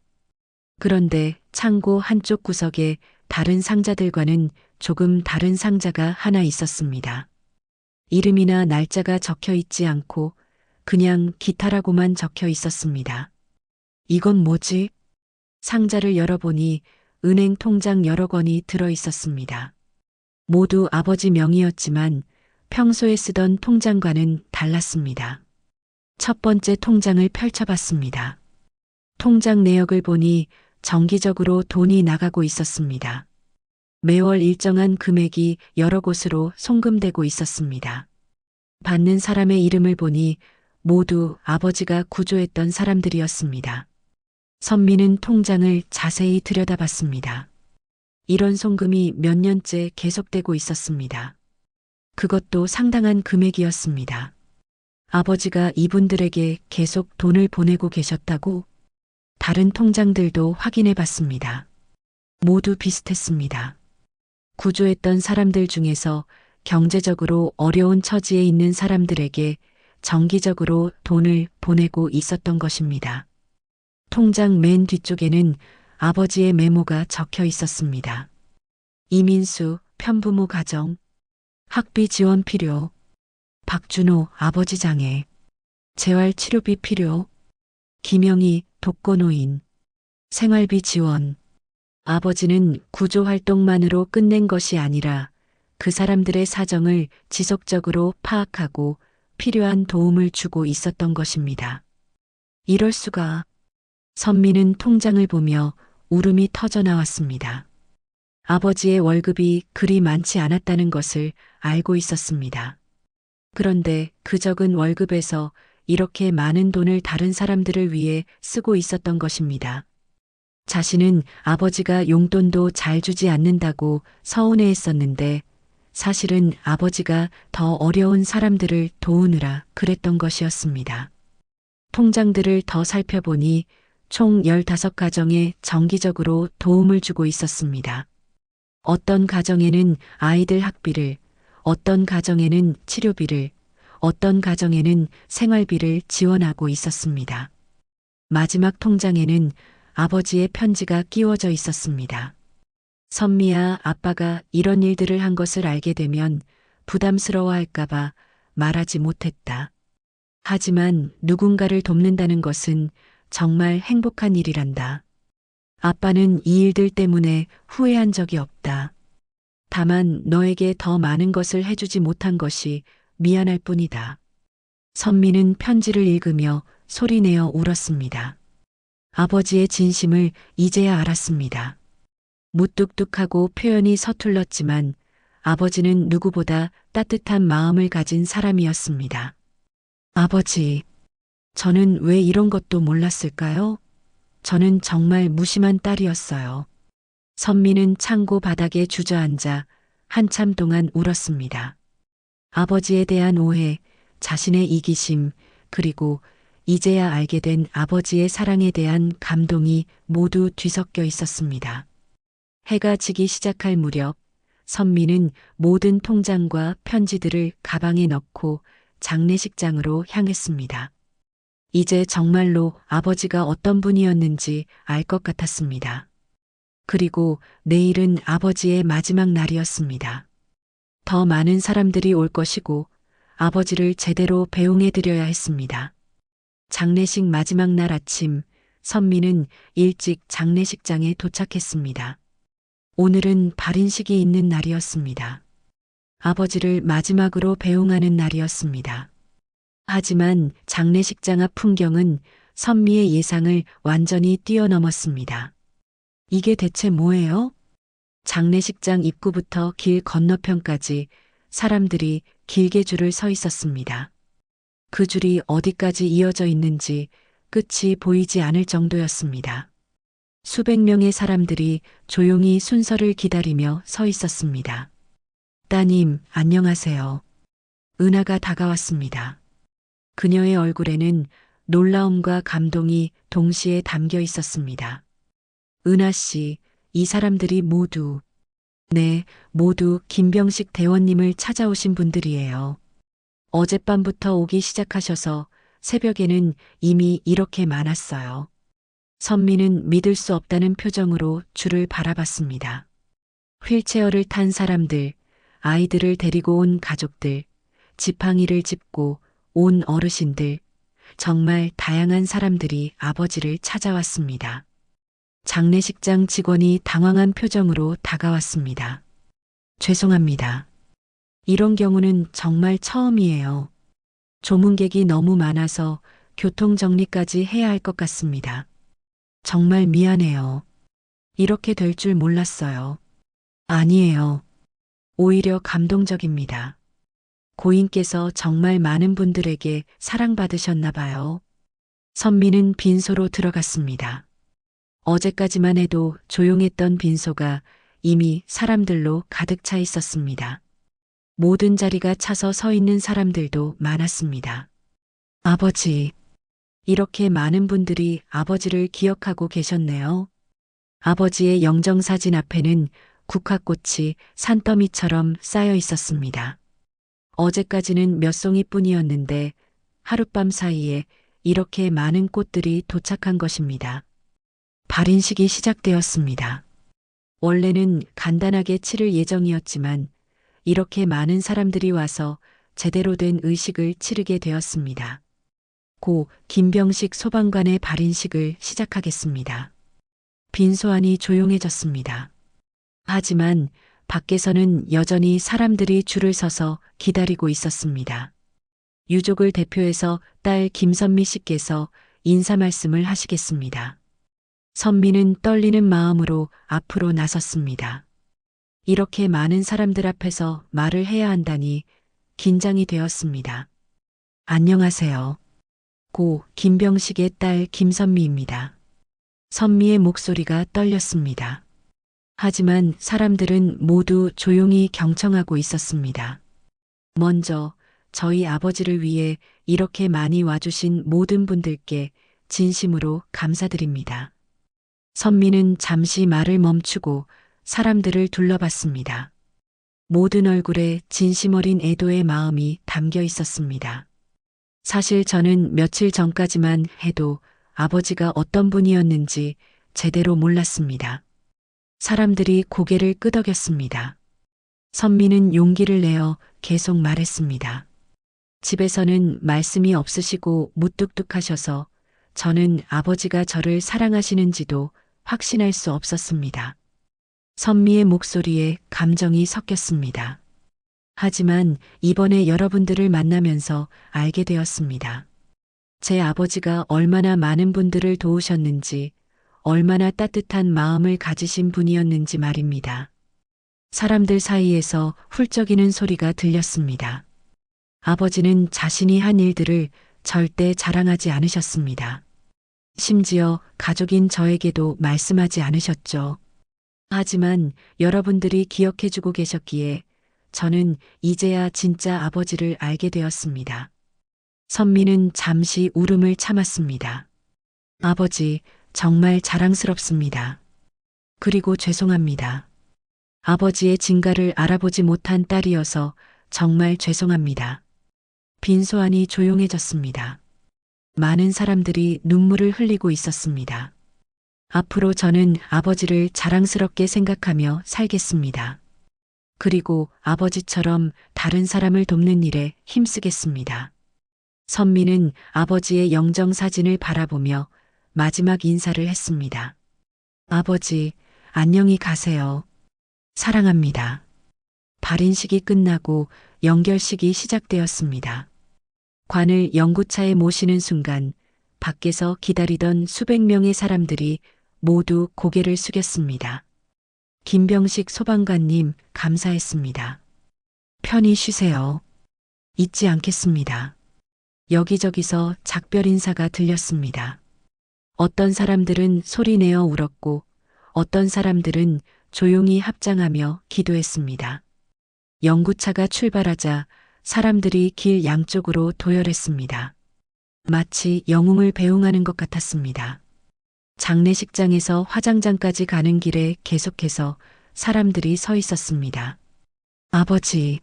그런데 창고 한쪽 구석에 다른 상자들과는 조금 다른 상자가 하나 있었습니다. 이름이나 날짜가 적혀 있지 않고 그냥 기타라고만 적혀 있었습니다. 이건 뭐지? 상자를 열어보니 은행 통장 여러 권이 들어 있었습니다. 모두 아버지 명의였지만 평소에 쓰던 통장과는 달랐습니다. 첫 번째 통장을 펼쳐봤습니다. 통장 내역을 보니 정기적으로 돈이 나가고 있었습니다. 매월 일정한 금액이 여러 곳으로 송금되고 있었습니다. 받는 사람의 이름을 보니 모두 아버지가 구조했던 사람들이었습니다. 선미는 통장을 자세히 들여다봤습니다. 이런 송금이 몇 년째 계속되고 있었습니다. 그것도 상당한 금액이었습니다. 아버지가 이분들에게 계속 돈을 보내고 계셨다고? 다른 통장들도 확인해 봤습니다. 모두 비슷했습니다. 구조했던 사람들 중에서 경제적으로 어려운 처지에 있는 사람들에게 정기적으로 돈을 보내고 있었던 것입니다. 통장 맨 뒤쪽에는 아버지의 메모가 적혀 있었습니다. 이민수, 편부모 가정, 학비 지원 필요, 박준호, 아버지 장애, 재활치료비 필요, 김영희, 독거노인, 생활비 지원. 아버지는 구조 활동만으로 끝낸 것이 아니라 그 사람들의 사정을 지속적으로 파악하고 필요한 도움을 주고 있었던 것입니다. 이럴 수가. 선미는 통장을 보며 울음이 터져 나왔습니다. 아버지의 월급이 그리 많지 않았다는 것을 알고 있었습니다. 그런데 그 적은 월급에서 이렇게 많은 돈을 다른 사람들을 위해 쓰고 있었던 것입니다. 자신은 아버지가 용돈도 잘 주지 않는다고 서운해했었는데 사실은 아버지가 더 어려운 사람들을 도우느라 그랬던 것이었습니다. 통장들을 더 살펴보니 총 15가정에 정기적으로 도움을 주고 있었습니다. 어떤 가정에는 아이들 학비를, 어떤 가정에는 치료비를, 어떤 가정에는 생활비를 지원하고 있었습니다. 마지막 통장에는 아버지의 편지가 끼워져 있었습니다. 선미야, 아빠가 이런 일들을 한 것을 알게 되면 부담스러워할까봐 말하지 못했다. 하지만 누군가를 돕는다는 것은 정말 행복한 일이란다. 아빠는 이 일들 때문에 후회한 적이 없다. 다만 너에게 더 많은 것을 해주지 못한 것이 미안할 뿐이다. 선미는 편지를 읽으며 소리내어 울었습니다. 아버지의 진심을 이제야 알았습니다. 무뚝뚝하고 표현이 서툴렀지만 아버지는 누구보다 따뜻한 마음을 가진 사람이었습니다. 아버지, 저는 왜 이런 것도 몰랐을까요? 저는 정말 무심한 딸이었어요. 선미는 창고 바닥에 주저앉아 한참 동안 울었습니다. 아버지에 대한 오해, 자신의 이기심, 그리고 이제야 알게 된 아버지의 사랑에 대한 감동이 모두 뒤섞여 있었습니다. 해가 지기 시작할 무렵 선미는 모든 통장과 편지들을 가방에 넣고 장례식장으로 향했습니다. 이제 정말로 아버지가 어떤 분이었는지 알 것 같았습니다. 그리고 내일은 아버지의 마지막 날이었습니다. 더 많은 사람들이 올 것이고 아버지를 제대로 배웅해드려야 했습니다. 장례식 마지막 날 아침, 선미는 일찍 장례식장에 도착했습니다. 오늘은 발인식이 있는 날이었습니다. 아버지를 마지막으로 배웅하는 날이었습니다. 하지만 장례식장 앞 풍경은 선미의 예상을 완전히 뛰어넘었습니다. 이게 대체 뭐예요? 장례식장 입구부터 길 건너편까지 사람들이 길게 줄을 서 있었습니다. 그 줄이 어디까지 이어져 있는지 끝이 보이지 않을 정도였습니다. 수백 명의 사람들이 조용히 순서를 기다리며 서 있었습니다. 따님, 안녕하세요. 은하가 다가왔습니다. 그녀의 얼굴에는 놀라움과 감동이 동시에 담겨 있었습니다. 은하 씨, 이 사람들이 모두 네, 모두 김병식 대원님을 찾아오신 분들이에요. 어젯밤부터 오기 시작하셔서 새벽에는 이미 이렇게 많았어요. 선미는 믿을 수 없다는 표정으로 줄을 바라봤습니다. 휠체어를 탄 사람들, 아이들을 데리고 온 가족들, 지팡이를 짚고 온 어르신들, 정말 다양한 사람들이 아버지를 찾아왔습니다. 장례식장 직원이 당황한 표정으로 다가왔습니다. 죄송합니다. 이런 경우는 정말 처음이에요. 조문객이 너무 많아서 교통 정리까지 해야 할 것 같습니다. 정말 미안해요. 이렇게 될 줄 몰랐어요. 아니에요. 오히려 감동적입니다. 고인께서 정말 많은 분들에게 사랑받으셨나 봐요. 선미는 빈소로 들어갔습니다. 어제까지만 해도 조용했던 빈소가 이미 사람들로 가득 차 있었습니다. 모든 자리가 차서 서 있는 사람들도 많았습니다. 아버지, 이렇게 많은 분들이 아버지를 기억하고 계셨네요. 아버지의 영정사진 앞에는 국화꽃이 산더미처럼 쌓여 있었습니다. 어제까지는 몇 송이뿐이었는데 하룻밤 사이에 이렇게 많은 꽃들이 도착한 것입니다. 발인식이 시작되었습니다. 원래는 간단하게 치를 예정이었지만 이렇게 많은 사람들이 와서 제대로 된 의식을 치르게 되었습니다. 고 김병식 소방관의 발인식을 시작하겠습니다. 빈소 안이 조용해졌습니다. 하지만 밖에서는 여전히 사람들이 줄을 서서 기다리고 있었습니다. 유족을 대표해서 딸 김선미 씨께서 인사 말씀을 하시겠습니다. 선미는 떨리는 마음으로 앞으로 나섰습니다. 이렇게 많은 사람들 앞에서 말을 해야 한다니 긴장이 되었습니다. 안녕하세요. 고 김병식의 딸 김선미입니다. 선미의 목소리가 떨렸습니다. 하지만 사람들은 모두 조용히 경청하고 있었습니다. 먼저 저희 아버지를 위해 이렇게 많이 와주신 모든 분들께 진심으로 감사드립니다. 선미는 잠시 말을 멈추고 사람들을 둘러봤습니다. 모든 얼굴에 진심 어린 애도의 마음이 담겨 있었습니다. 사실 저는 며칠 전까지만 해도 아버지가 어떤 분이었는지 제대로 몰랐습니다. 사람들이 고개를 끄덕였습니다. 선미는 용기를 내어 계속 말했습니다. 집에서는 말씀이 없으시고 무뚝뚝하셔서 저는 아버지가 저를 사랑하시는지도 확신할 수 없었습니다. 선미의 목소리에 감정이 섞였습니다. 하지만 이번에 여러분들을 만나면서 알게 되었습니다. 제 아버지가 얼마나 많은 분들을 도우셨는지, 얼마나 따뜻한 마음을 가지신 분이었는지 말입니다. 사람들 사이에서 훌쩍이는 소리가 들렸습니다. 아버지는 자신이 한 일들을 절대 자랑하지 않으셨습니다. 심지어 가족인 저에게도 말씀하지 않으셨죠. 하지만 여러분들이 기억해주고 계셨기에 저는 이제야 진짜 아버지를 알게 되었습니다. 선미는 잠시 울음을 참았습니다. 아버지, 정말 자랑스럽습니다. 그리고 죄송합니다. 아버지의 진가를 알아보지 못한 딸이어서 정말 죄송합니다. 빈소 안이 조용해졌습니다. 많은 사람들이 눈물을 흘리고 있었습니다. 앞으로 저는 아버지를 자랑스럽게 생각하며 살겠습니다. 그리고 아버지처럼 다른 사람을 돕는 일에 힘쓰겠습니다. 선미는 아버지의 영정 사진을 바라보며 마지막 인사를 했습니다. 아버지, 안녕히 가세요. 사랑합니다. 발인식이 끝나고 연결식이 시작되었습니다. 관을 연구차에 모시는 순간 밖에서 기다리던 수백 명의 사람들이 모두 고개를 숙였습니다. 김병식 소방관님, 감사했습니다. 편히 쉬세요. 잊지 않겠습니다. 여기저기서 작별 인사가 들렸습니다. 어떤 사람들은 소리내어 울었고 어떤 사람들은 조용히 합장하며 기도했습니다. 연구차가 출발하자 사람들이 길 양쪽으로 도열했습니다. 마치 영웅을 배웅하는 것 같았습니다. 장례식장에서 화장장까지 가는 길에 계속해서 사람들이 서 있었습니다. 아버지,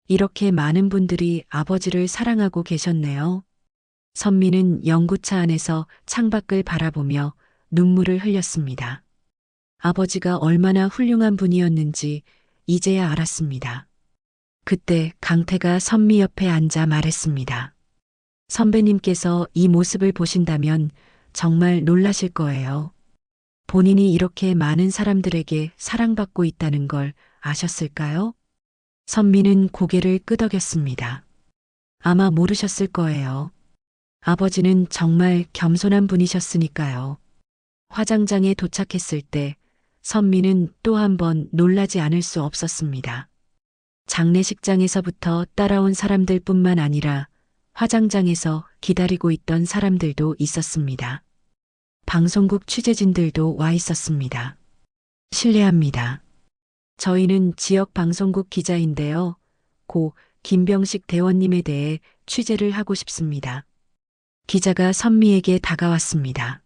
이렇게 많은 분들이 아버지를 사랑하고 계셨네요. 선미는 연구차 안에서 창밖을 바라보며 눈물을 흘렸습니다. 아버지가 얼마나 훌륭한 분이었는지 이제야 알았습니다. 그때 강태가 선미 옆에 앉아 말했습니다. 선배님께서 이 모습을 보신다면 정말 놀라실 거예요. 본인이 이렇게 많은 사람들에게 사랑받고 있다는 걸 아셨을까요? 선미는 고개를 끄덕였습니다. 아마 모르셨을 거예요. 아버지는 정말 겸손한 분이셨으니까요. 화장장에 도착했을 때 선미는 또 한 번 놀라지 않을 수 없었습니다. 장례식장에서부터 따라온 사람들뿐만 아니라 화장장에서 기다리고 있던 사람들도 있었습니다. 방송국 취재진들도 와 있었습니다. 실례합니다. 저희는 지역 방송국 기자인데요. 고 김병식 대원님에 대해 취재를 하고 싶습니다. 기자가 선미에게 다가왔습니다.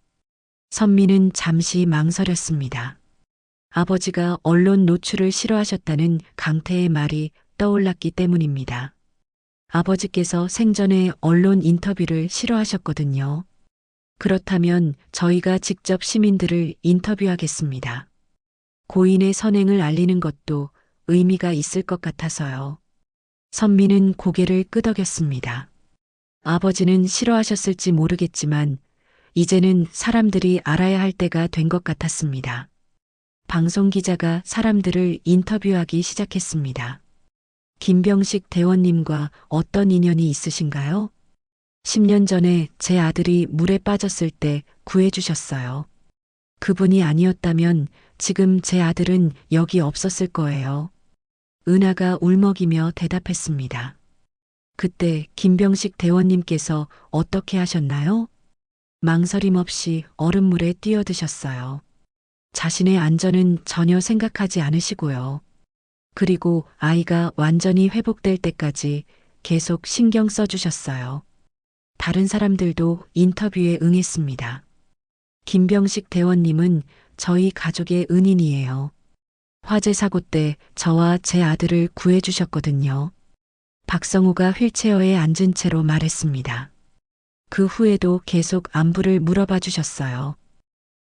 선미는 잠시 망설였습니다. 아버지가 언론 노출을 싫어하셨다는 강태의 말이 떠올랐기 때문입니다. 아버지께서 생전에 언론 인터뷰를 싫어하셨거든요. 그렇다면 저희가 직접 시민들을 인터뷰하겠습니다. 고인의 선행을 알리는 것도 의미가 있을 것 같아서요. 선미는 고개를 끄덕였습니다. 아버지는 싫어하셨을지 모르겠지만 이제는 사람들이 알아야 할 때가 된 것 같았습니다. 방송기자가 사람들을 인터뷰하기 시작했습니다. 김병식 대원님과 어떤 인연이 있으신가요? 10년 전에 제 아들이 물에 빠졌을 때 구해주셨어요. 그분이 아니었다면 지금 제 아들은 여기 없었을 거예요. 은하가 울먹이며 대답했습니다. 그때 김병식 대원님께서 어떻게 하셨나요? 망설임 없이 얼음물에 뛰어드셨어요. 자신의 안전은 전혀 생각하지 않으시고요. 그리고 아이가 완전히 회복될 때까지 계속 신경 써주셨어요. 다른 사람들도 인터뷰에 응했습니다. 김병식 대원님은 저희 가족의 은인이에요. 화재 사고 때 저와 제 아들을 구해주셨거든요. 박성우가 휠체어에 앉은 채로 말했습니다. 그 후에도 계속 안부를 물어봐 주셨어요.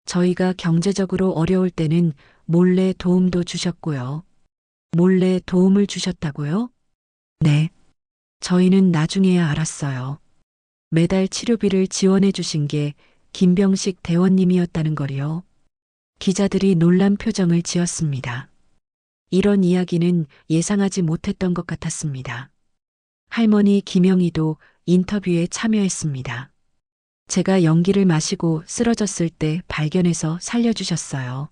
저희가 경제적으로 어려울 때는 몰래 도움도 주셨고요. 몰래 도움을 주셨다고요? 네. 저희는 나중에야 알았어요. 매달 치료비를 지원해 주신 게 김병식 대원님이었다는 걸요. 기자들이 놀란 표정을 지었습니다. 이런 이야기는 예상하지 못했던 것 같았습니다. 할머니 김영희도 인터뷰에 참여했습니다. 제가 연기를 마시고 쓰러졌을 때 발견해서 살려주셨어요.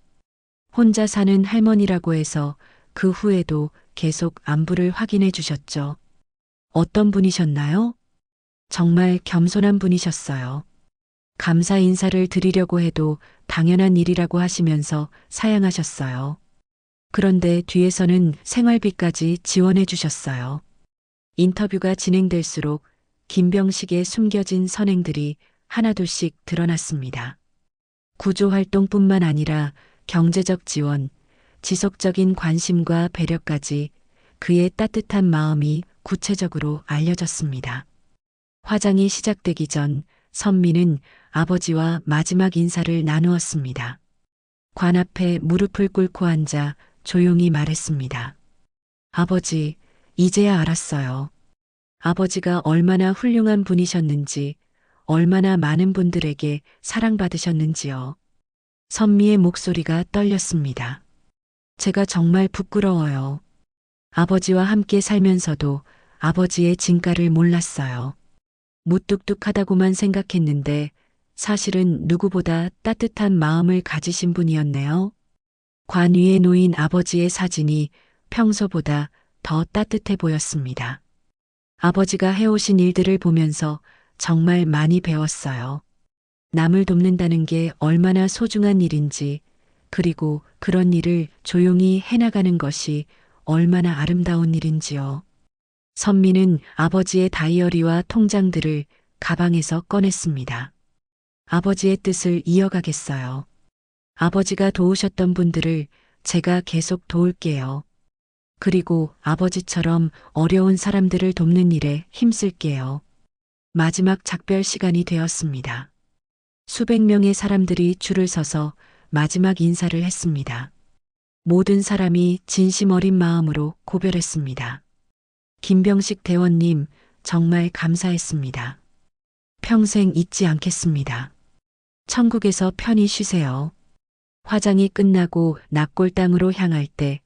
혼자 사는 할머니라고 해서 그 후에도 계속 안부를 확인해 주셨죠. 어떤 분이셨나요? 정말 겸손한 분이셨어요. 감사 인사를 드리려고 해도 당연한 일이라고 하시면서 사양하셨어요. 그런데 뒤에서는 생활비까지 지원해 주셨어요. 인터뷰가 진행될수록 김병식의 숨겨진 선행들이 하나둘씩 드러났습니다. 구조활동뿐만 아니라 경제적 지원, 지속적인 관심과 배려까지 그의 따뜻한 마음이 구체적으로 알려졌습니다. 화장이 시작되기 전 선미는 아버지와 마지막 인사를 나누었습니다. 관 앞에 무릎을 꿇고 앉아 조용히 말했습니다. 아버지, 이제야 알았어요. 아버지가 얼마나 훌륭한 분이셨는지, 얼마나 많은 분들에게 사랑받으셨는지요. 선미의 목소리가 떨렸습니다. 제가 정말 부끄러워요. 아버지와 함께 살면서도 아버지의 진가를 몰랐어요. 무뚝뚝하다고만 생각했는데 사실은 누구보다 따뜻한 마음을 가지신 분이었네요. 관 위에 놓인 아버지의 사진이 평소보다 더 따뜻해 보였습니다. 아버지가 해오신 일들을 보면서 정말 많이 배웠어요. 남을 돕는다는 게 얼마나 소중한 일인지, 그리고 그런 일을 조용히 해나가는 것이 얼마나 아름다운 일인지요. 선미는 아버지의 다이어리와 통장들을 가방에서 꺼냈습니다. 아버지의 뜻을 이어가겠어요. 아버지가 도우셨던 분들을 제가 계속 도울게요. 그리고 아버지처럼 어려운 사람들을 돕는 일에 힘쓸게요. 마지막 작별 시간이 되었습니다. 수백 명의 사람들이 줄을 서서 마지막 인사를 했습니다. 모든 사람이 진심 어린 마음으로 고별했습니다. 김병식 대원님, 정말 감사했습니다. 평생 잊지 않겠습니다. 천국에서 편히 쉬세요. 화장이 끝나고 낙골당으로 향할 때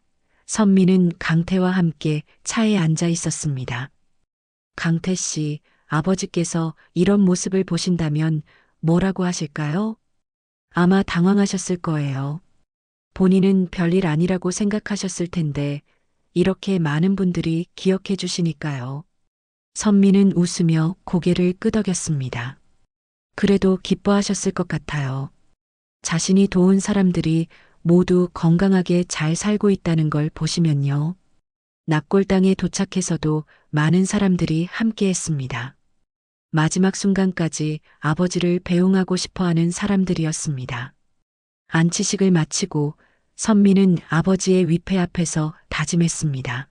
선미는 강태와 함께 차에 앉아 있었습니다. 강태 씨, 아버지께서 이런 모습을 보신다면 뭐라고 하실까요? 아마 당황하셨을 거예요. 본인은 별일 아니라고 생각하셨을 텐데 이렇게 많은 분들이 기억해 주시니까요. 선미는 웃으며 고개를 끄덕였습니다. 그래도 기뻐하셨을 것 같아요. 자신이 도운 사람들이 모두 건강하게 잘 살고 있다는 걸 보시면요. 낙골당에 도착해서도 많은 사람들이 함께 했습니다. 마지막 순간까지 아버지를 배웅하고 싶어 하는 사람들이었습니다. 안치식을 마치고 선미는 아버지의 위패 앞에서 다짐했습니다.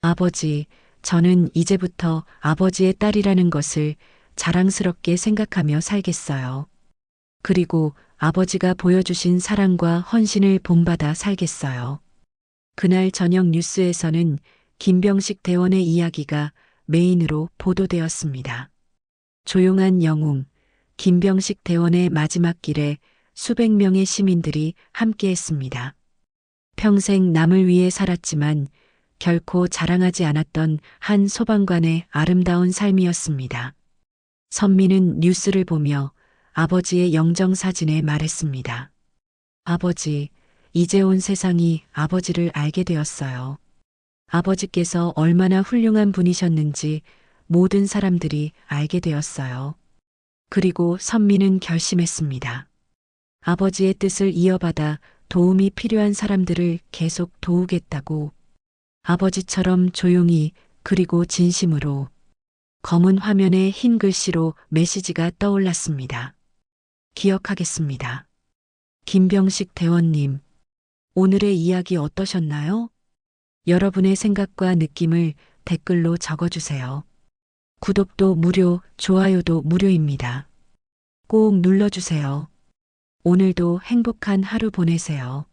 아버지, 저는 이제부터 아버지의 딸이라는 것을 자랑스럽게 생각하며 살겠어요. 그리고 아버지가 보여주신 사랑과 헌신을 본받아 살겠어요. 그날 저녁 뉴스에서는 김병식 대원의 이야기가 메인으로 보도되었습니다. 조용한 영웅, 김병식 대원의 마지막 길에 수백 명의 시민들이 함께했습니다. 평생 남을 위해 살았지만 결코 자랑하지 않았던 한 소방관의 아름다운 삶이었습니다. 선미는 뉴스를 보며 아버지의 영정사진에 말했습니다. 아버지, 이제 온 세상이 아버지를 알게 되었어요. 아버지께서 얼마나 훌륭한 분이셨는지 모든 사람들이 알게 되었어요. 그리고 선미는 결심했습니다. 아버지의 뜻을 이어받아 도움이 필요한 사람들을 계속 도우겠다고. 아버지처럼 조용히 그리고 진심으로. 검은 화면에 흰 글씨로 메시지가 떠올랐습니다. 기억하겠습니다. 김병식 대원님, 오늘의 이야기 어떠셨나요? 여러분의 생각과 느낌을 댓글로 적어주세요. 구독도 무료, 좋아요도 무료입니다. 꼭 눌러주세요. 오늘도 행복한 하루 보내세요.